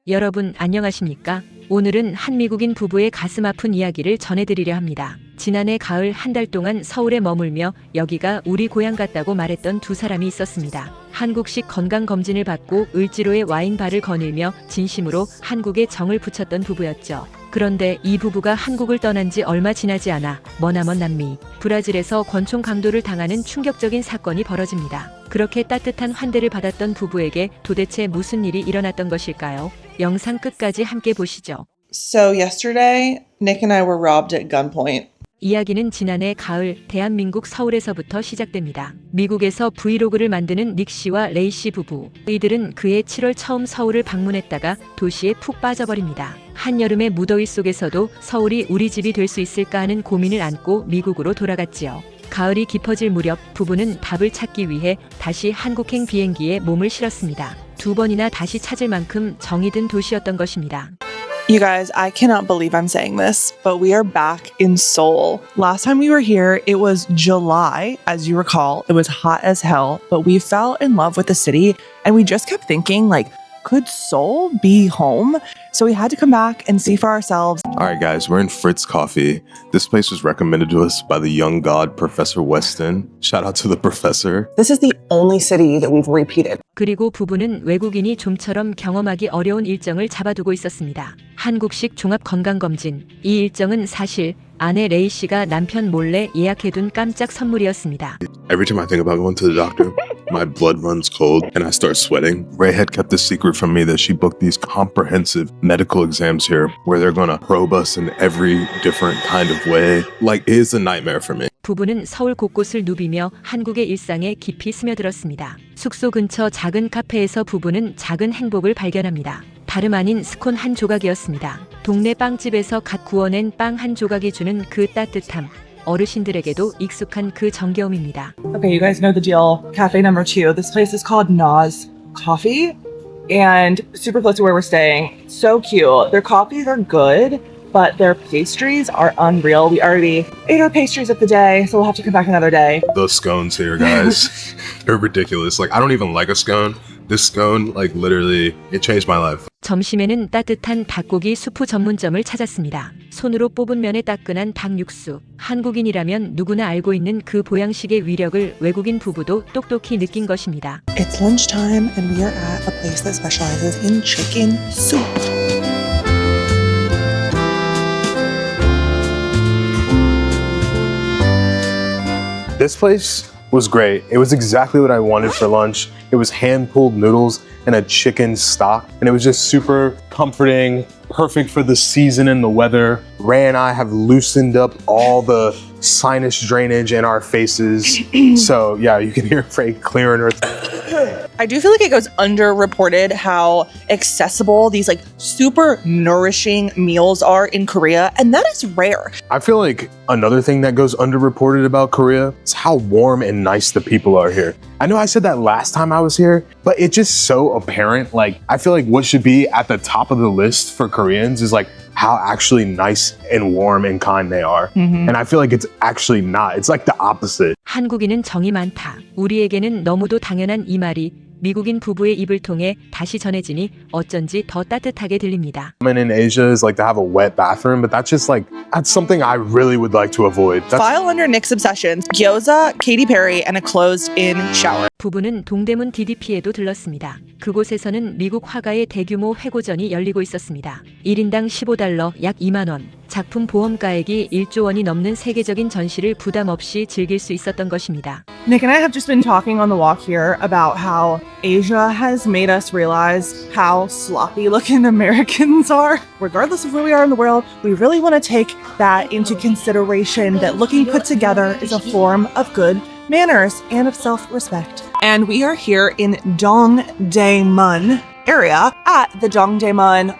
여러분 안녕하십니까? 오늘은 한 미국인 부부의 가슴 아픈 이야기를 전해드리려 합니다. 지난해 가을 한 달 동안 서울에 머물며 여기가 우리 고향 같다고 말했던 두 사람이 있었습니다. 한국식 건강검진을 받고 을지로의 와인바를 거닐며 진심으로 한국에 정을 붙였던 부부였죠. 그런데 이 부부가 한국을 떠난 지 얼마 지나지 않아 머나먼 남미 브라질에서 권총 강도를 당하는 충격적인 사건이 벌어집니다. 그렇게 따뜻한 환대를 받았던 부부에게 도대체 무슨 일이 일어났던 것일까요? 영상 끝까지 함께 보시죠. So yesterday, Nick and I were robbed at gunpoint. 이야기는 지난해 가을 대한민국 서울에서부터 시작됩니다. 미국에서 브이로그를 만드는 닉 씨와 레이 씨 부부. 이들은 그해 7월 처음 서울을 방문했다가 도시에 푹 빠져버립니다. 한여름의 무더위 속에서도 서울이 우리 집이 될 수 있을까 하는 고민을 안고 미국으로 돌아갔지요. 가을이 깊어질 무렵 부부는 답을 찾기 위해 다시 한국행 비행기에 몸을 실었습니다. 두 번이나 다시 찾을 만큼 정이 든 도시였던 것입니다. You guys, I cannot believe I'm saying this, but we are back in Seoul. Last time we were here, it was July. As you recall, it was hot as hell, but we fell in love with the city and we just kept thinking, like, could Seoul be home? So we had to come back and see for ourselves. All right, guys, we're in Fritz Coffee. This place was recommended to us by the young god, Professor Weston. Shout out to the professor. This is the only city that we've repeated. 그리고 부부는 외국인이 좀처럼 경험하기 어려운 일정을 잡아두고 있었습니다. 한국식 종합 건강검진. 이 일정은 사실 아내 레이 씨가 남편 몰래 예약해둔 깜짝 선물이었습니다. Every time I think about going to the doctor, my blood runs cold and I start sweating. Ray had kept a secret from me that she booked these comprehensive medical exams here where they're gonna probe us in every different kind of way. Like, it's a nightmare for me. 부부는 서울 곳곳을 누비며 한국의 일상에 깊이 스며들었습니다. 숙소 근처 작은 카페에서 부부는 작은 행복을 발견합니다. 다름 아닌 스콘 한 조각이었습니다. 동네 빵집에서 갓 구워낸 빵 한 조각이 주는 그 따뜻함. 어르신들에게도 익숙한 그 정겨움입니다. Okay, you guys know the deal. Cafe number 2. This place is called Nas Coffee and super close to where we're staying. So cute. Their coffees are good, but their pastries are unreal. We already ate our pastries of the day, so we'll have to come back another day. Those scones here, guys, they're ridiculous. Like, I don't even like a scone. This scone, like, literally, it changed my life. 점심에는 따뜻한 닭고기 수프 전문점을 찾았습니다. 손으로 뽑은 면에 따끈한 닭 육수. 한국인이라면 누구나 알고 있는 그 보양식의 위력을 외국인 부부도 똑똑히 느낀 것입니다. It's lunchtime and we are at a place that specializes in chicken soup. This place was great. It was exactly what I wanted for lunch. It was hand-pulled noodles and a chicken stock, and it was just super comforting, perfect for the season and the weather. Ray and I have loosened up all the sinus drainage in our faces. So yeah, you can hear Ray clearing her. I do feel like it goes underreported how accessible these like super nourishing meals are in Korea, and that is rare. I feel like another thing that goes underreported about Korea is how warm and nice the people are here. I know I said that last time I was here, but it's just so apparent. Like, I feel like what should be at the top of the list for Koreans is like how actually nice and warm and kind they are. And I feel like it's actually not. It's like the opposite. 한국인은 정이 많다. 우리에게는 너무도 당연한 이 말이 미국인 부부의 입을 통해 다시 전해지니 어쩐지 더 따뜻하게 들립니다. Common in Asia is like to have a wet bathroom, but that's just like, that's something I really would like to avoid. File under Nick's obsessions: gyoza, Katy Perry, and a closed-in shower. 부부는 동대문 DDP에도 들렀습니다. 그곳에서는 미국 화가의 대규모 회고전이 열리고 있었습니다. 1인당 $15, 약 2만 원. 작품 보험가액이 1조 원이 넘는 세계적인 전시를 부담 없이 즐길 수 있었던 것입니다. Nick and I have just been talking on the walk here about how Asia has made us realize how sloppy looking Americans are. Regardless of where we are in the world, we really want to take that into consideration, that looking put together is a form of good manners and of self-respect. And we are here in Dongdaemun area at the Dongdaemun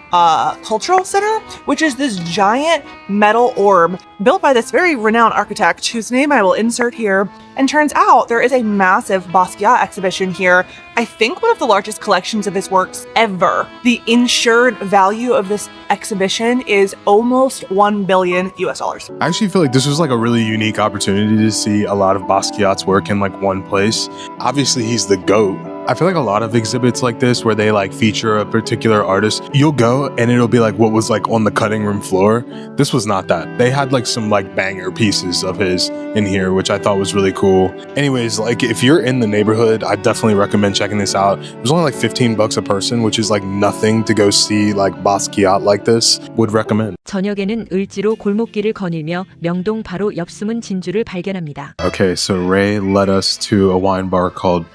Cultural Center, which is this giant metal orb built by this very renowned architect whose name I will insert here. And turns out there is a massive Basquiat exhibition here. I think one of the largest collections of his works ever. The insured value of this exhibition is almost $1 billion US. I actually feel like this was like a really unique opportunity to see a lot of Basquiat's work in like one place. Obviously, he's the GOAT. I feel like a lot of exhibits like this where they like feature a particular artist, you'll go and it'll be like what was like on the cutting room floor. This was not that. They had like some like banger pieces of his in here, which I thought was really cool. Anyways, like if you're in the neighborhood, I definitely recommend checking this out. It was only like $15 a person, which is like nothing to go see like Basquiat like this. Would recommend. 저녁에는 을지로 골목길을 거닐며 명동 바로 옆 숨은 진주를 발견합니다. Okay, so Ray led us to a wine bar called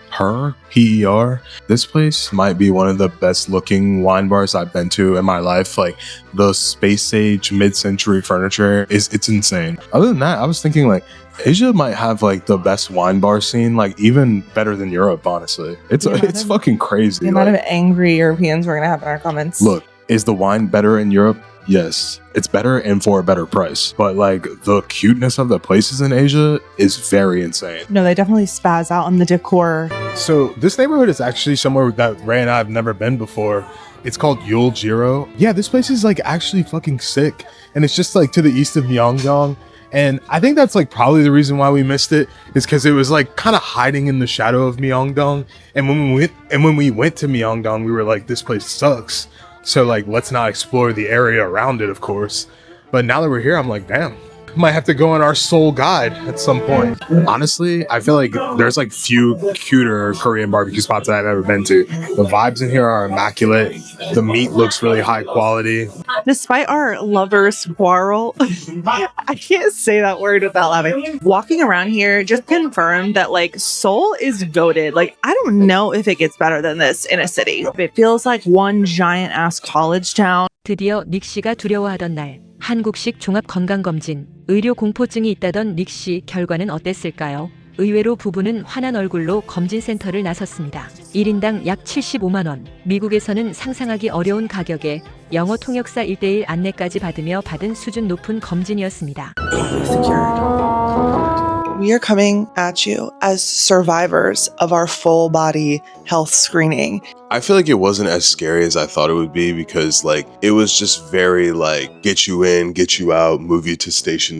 P-E-R. This place might be one of the best looking wine bars I've been to in my life. Like the space age mid-century furniture it's insane. Other than that, I was thinking like Asia might have like the best wine bar scene, like even better than Europe, honestly. It's fucking crazy. The amount of angry Europeans we're gonna have in our comments. Look, is the wine better in Europe? Yes, it's better and for a better price. But like the cuteness of the places in Asia is very insane. No, they definitely spaz out on the decor. So this neighborhood is actually somewhere that Ray and I have never been before. It's called Yuljiro. Yeah, this place is like actually fucking sick. And it's just like to the east of Myeongdong. And I think that's like probably the reason why we missed it is because it was like kind of hiding in the shadow of Myeongdong. And when we went to Myeongdong, we were like, this place sucks. So like, let's not explore the area around it, of course. But now that we're here, I'm like, damn, might have to go on our Seoul guide at some point. Honestly, I feel like there's like few cuter Korean barbecue spots that I've ever been to. The vibes in here are immaculate. The meat looks really high quality. Despite our lovers' quarrel, I can't say that word without laughing. Walking around here just confirmed that like Seoul is goated. Like I don't know if it gets better than this in a city. It feels like one giant ass college town. 드디어 닉씨가 두려워하던 날, 한국식 종합건강검진, 의료 공포증이 있다던 닉씨 결과는 어땠을까요? 의외로 부부는 환한 얼굴로 검진센터를 나섰습니다. 1인당 약 75만 원, 미국에서는 상상하기 어려운 가격에 영어 통역사 1:1 안내까지 받으며 받은 수준 높은 검진이었습니다. We are coming at you as survivors of our full body health screening. I feel like it wasn't as scary as I thought it would be because like it was just very like get you in, get you out, move you to station.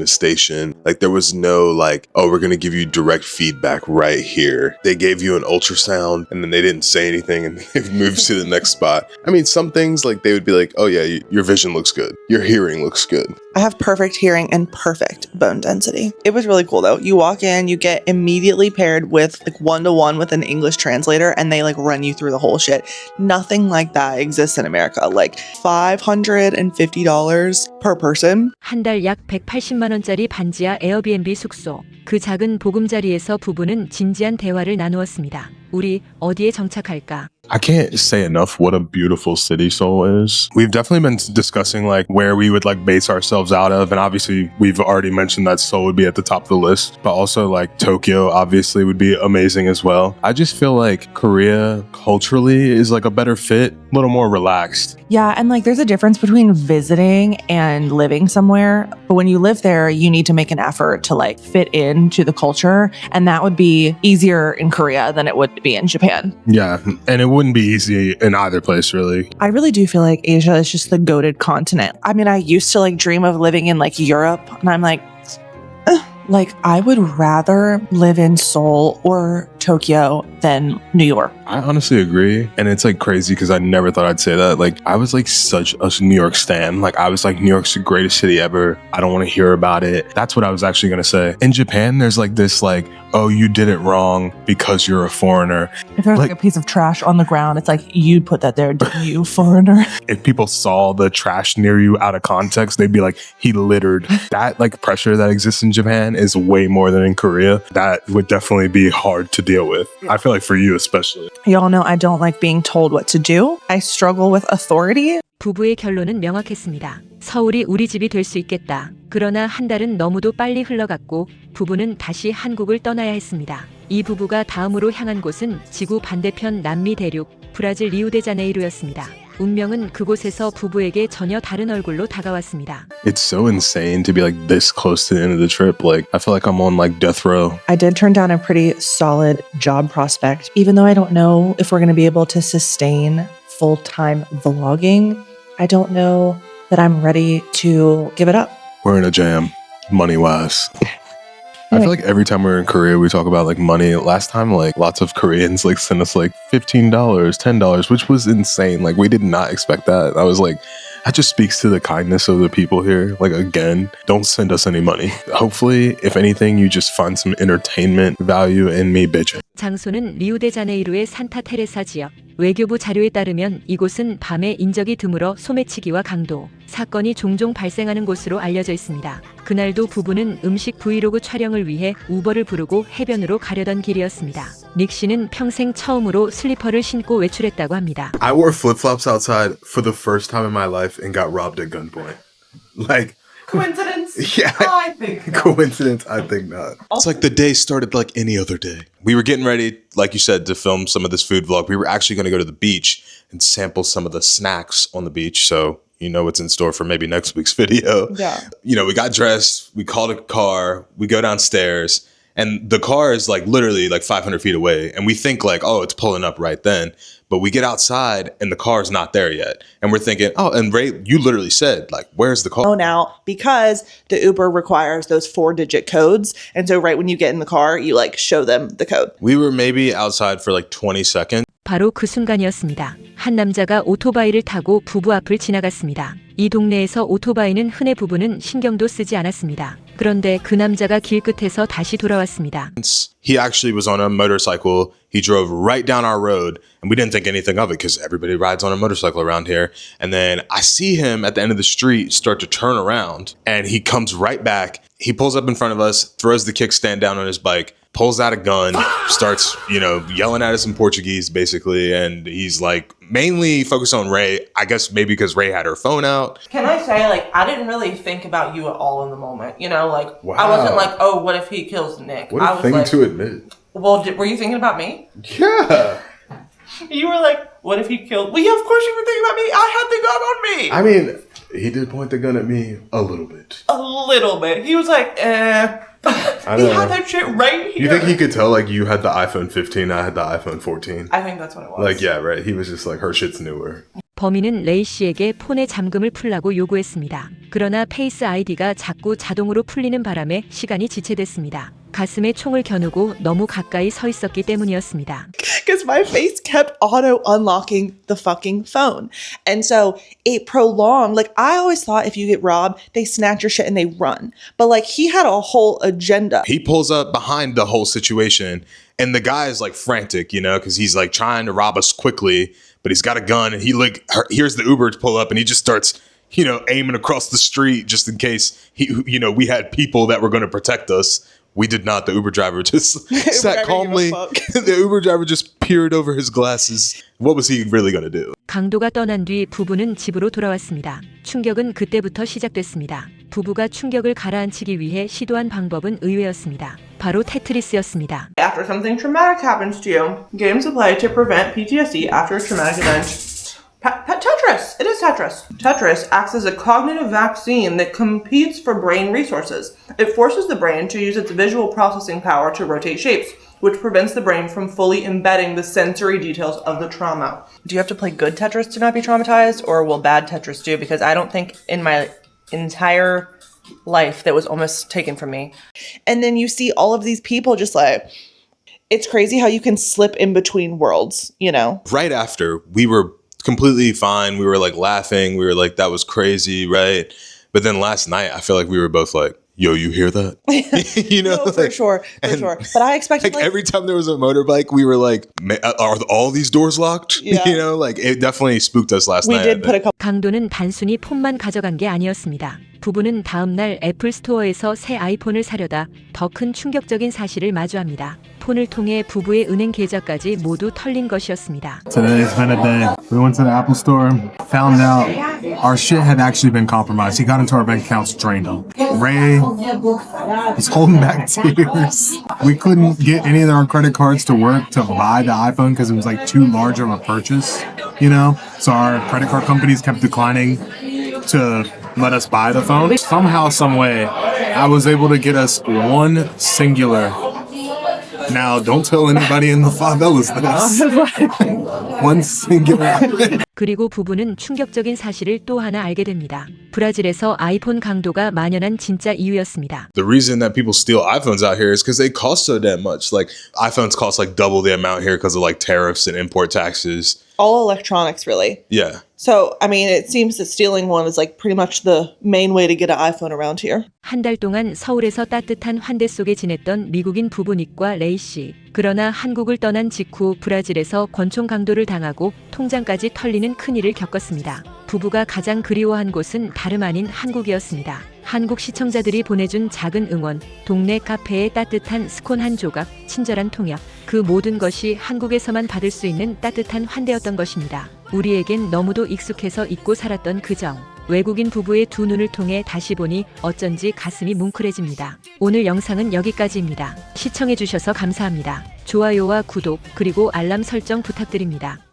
Like there was no like, oh, we're gonna give you direct feedback right here. They gave you an ultrasound and then they didn't say anything and they moved to the next spot. I mean, some things like they would be like, oh yeah, your vision looks good. Your hearing looks good. I have perfect hearing and perfect bone density. It was really cool though. You walk in, you get immediately paired with like 1-to-1 with an English translator and they like run you through the whole shit. Nothing like that exists in America. Like $550 per person. 한 달 약 180만 원짜리 반지하 에어비앤비 숙소. 그 작은 보금자리에서 부부는 진지한 대화를 나누었습니다. 우리 어디에 정착할까? I can't say enough what a beautiful city Seoul is. We've definitely been discussing like where we would like base ourselves out of, and obviously we've already mentioned that Seoul would be at the top of the list, but also like Tokyo obviously would be amazing as well. I just feel like Korea culturally is like a better fit, a little more relaxed. Yeah, and like there's a difference between visiting and living somewhere. But when you live there, you need to make an effort to like fit into the culture, and that would be easier in Korea than it would be in Japan. Yeah, and it wouldn't be easy in either place, really. I really do feel like Asia is just the goated continent. I mean, I used to like dream of living in like Europe, and I'm like, like I would rather live in Seoul or Tokyo than New York. I honestly agree. And it's like crazy because I never thought I'd say that. Like I was like such a New York stan. Like I was like, New York's the greatest city ever. I don't want to hear about it. That's what I was actually going to say. In Japan, there's like this like, oh, you did it wrong because you're a foreigner. If there's like a piece of trash on the ground, it's like, you put that there, didn't you, foreigner? If people saw the trash near you out of context, they'd be like, he littered. That like pressure that exists in Japan is way more than in Korea. That would definitely be hard to deal with. I feel like for you especially. Y'all know I don't like being told what to do. I struggle with authority. 부부의 결론은 명확했습니다. 서울이 우리 집이 될 수 있겠다. 그러나 한 달은 너무도 빨리 흘러갔고 부부는 다시 한국을 떠나야 했습니다. 이 부부가 다음으로 향한 곳은 지구 반대편 남미 대륙 브라질 리우데자네이루였습니다. 운명은 그곳에서 부부에게 전혀 다른 얼굴로 다가왔습니다. It's so insane to be like this close to the end of the trip. Like I feel like I'm on like death row. I did turn down a pretty solid job prospect, even though I don't know if we're going to be able to sustain full-time vlogging. I don't know that I'm ready to give it up. We're in a jam, money-wise. I feel like every time we're in Korea, we talk about like money. Last time, like lots of Koreans like sent us like $15, $10, which was insane. Like we did not expect that. I was like, that just speaks to the kindness of the people here. Like again, don't send us any money. Hopefully, if anything, you just find some entertainment value in me bitching. 장소는 리우데자네이루의 산타 테레사 지역. 외교부 자료에 따르면 이곳은 밤에 인적이 드물어 소매치기와 강도, 사건이 종종 발생하는 곳으로 알려져 있습니다. 그날도 부부는 음식 브이로그 촬영을 위해 우버를 부르고 해변으로 가려던 길이었습니다. 닉 씨는 평생 처음으로 슬리퍼를 신고 외출했다고 합니다. I wore flip-flops outside for the first time in my life and got robbed at gunpoint. Like, Coincidence? yeah. I think not. Coincidence? I think not. It's like the day started like any other day. We were getting ready, like you said, to film some of this food vlog. We were actually going to go to the beach and sample some of the snacks on the beach. So you know what's in store for maybe next week's video. Yeah. You know, we got dressed, we called a car, we go downstairs, and the car is like literally like 500 feet away. And we think like, oh, it's pulling up right then. But we get outside and the car's not there yet. And we're thinking, oh, and Ray, you literally said, like, where's the car? Now because the Uber requires those 4-digit codes. And so right when you get in the car, you like show them the code. We were maybe outside for like 20 seconds. 바로 그 순간이었습니다. 한 남자가 오토바이를 타고 부부 앞을 지나갔습니다. 이 동네에서 오토바이는 흔해 부부는 신경도 쓰지 않았습니다. 그런데 그 남자가 길 끝에서 다시 돌아왔습니다. He actually was on a motorcycle. He drove right down our road and we didn't think anything of it because everybody rides on a motorcycle around here. And then I see him at the end of the street start to turn around and he comes right back. He pulls up in front of us, throws the kickstand down on his bike, pulls out a gun, starts, you know, yelling at us in Portuguese basically. And he's like mainly focused on Ray. I guess maybe because Ray had her phone out. Can I say, like, I didn't really think about you at all in the moment. You know, like, Wow. I wasn't like, oh, what if he kills Nick? What I a was thing like, to admit. well, were you thinking about me? Yeah. You were like, what if he killed? Well, yeah, of course you were thinking about me. I had the gun on me. I mean, he did point the gun at me a little bit. A little bit. He was like, I he know. had that shit right here. You think he could tell like you had the iPhone 15, I had the iPhone 14? I think that's what it was. Like, yeah, right. He was just like, her shit's newer. 범인은 레이 씨에게 폰의 잠금을 풀라고 요구했습니다. 그러나 페이스 아이디가 자꾸 자동으로 풀리는 바람에 시간이 지체됐습니다. 가슴에 총을 겨누고 너무 가까이 서 있었기 때문이었습니다. Because my face kept auto unlocking the fucking phone. And so it prolonged. Like I always thought if you get robbed, they snatch your shit and they run. But like he had a whole agenda. He pulls up behind the whole situation and the guy is like frantic, you know, because he's like trying to rob us quickly, but he's got a gun and he like here's the Uber to pull up and he just starts, you know, aiming across the street just in case we had people that were going to protect us. We did not. The Uber driver just sat calmly. The Uber driver just peered over his glasses. What was he really going to do? 강도가 떠난 뒤 부부는 집으로 돌아왔습니다. 충격은 그때부터 시작됐습니다. 부부가 충격을 가라앉히기 위해 시도한 방법은 의외였습니다. 바로 테트리스였습니다. After something traumatic happens to you, games to play to prevent PTSD after a traumatic event. Tetris! It is Tetris. Tetris acts as a cognitive vaccine that competes for brain resources. It forces the brain to use its visual processing power to rotate shapes, which prevents the brain from fully embedding the sensory details of the trauma. Do you have to play good Tetris to not be traumatized, or will bad Tetris do? Because I don't think in my entire life that was almost taken from me. And then you see all of these people just like, it's crazy how you can slip in between worlds, you know? Right after, we were completely fine. We were like laughing. We were like, that was crazy, right? But then last night, I feel like we were both like, yo, you hear that? You know, No, for sure. But I expected like every time there was a motorbike, we were like, are all these doors locked? Yeah. You know, like it definitely spooked us last we night. did put a couple. 강도는 단순히 폰만 가져간 게 아니었습니다. 부부는 다음 날 애플 스토어에서 새 아이폰을 사려다 더 큰 충격적인 사실을 마주합니다. 폰을 통해 부부의 은행 계좌까지 모두 털린 것이었습니다. Today's been a day. We went to the Apple store, found out our shit had actually been compromised. He got into our bank accounts, drained them. Ray was holding back tears. We couldn't get any of our credit cards to work to buy the iPhone because it was like too large of a purchase, you know? So our credit card companies kept declining to let us buy the phone. Somehow, some way, I was able to get us one singular. Now, don't tell anybody in the favelas this. one singular. 그리고 부부는 충격적인 사실을 또 하나 알게 됩니다. 브라질에서 아이폰 강도가 만연한 진짜 이유였습니다. The reason that people steal iPhones out here is because they cost so damn much. Like iPhones cost like double the amount here because of like tariffs and import taxes. All electronics, really. Yeah. So, I mean, it seems that stealing one is like pretty much the main way to get an iPhone around here. 한 달 동안 서울에서 따뜻한 환대 속에 지냈던 미국인 부부 닉과 레이 씨. 그러나 한국을 떠난 직후 브라질에서 권총 강도를 당하고 통장까지 털리는 큰일을 겪었습니다. 부부가 가장 그리워한 곳은 다름 아닌 한국이었습니다. 한국 시청자들이 보내준 작은 응원, 동네 카페의 따뜻한 스콘 한 조각, 친절한 통역, 그 모든 것이 한국에서만 받을 수 있는 따뜻한 환대였던 것입니다. 우리에겐 너무도 익숙해서 잊고 살았던 그 정. 외국인 부부의 두 눈을 통해 다시 보니 어쩐지 가슴이 뭉클해집니다. 오늘 영상은 여기까지입니다. 시청해주셔서 감사합니다. 좋아요와 구독, 그리고 알람 설정 부탁드립니다.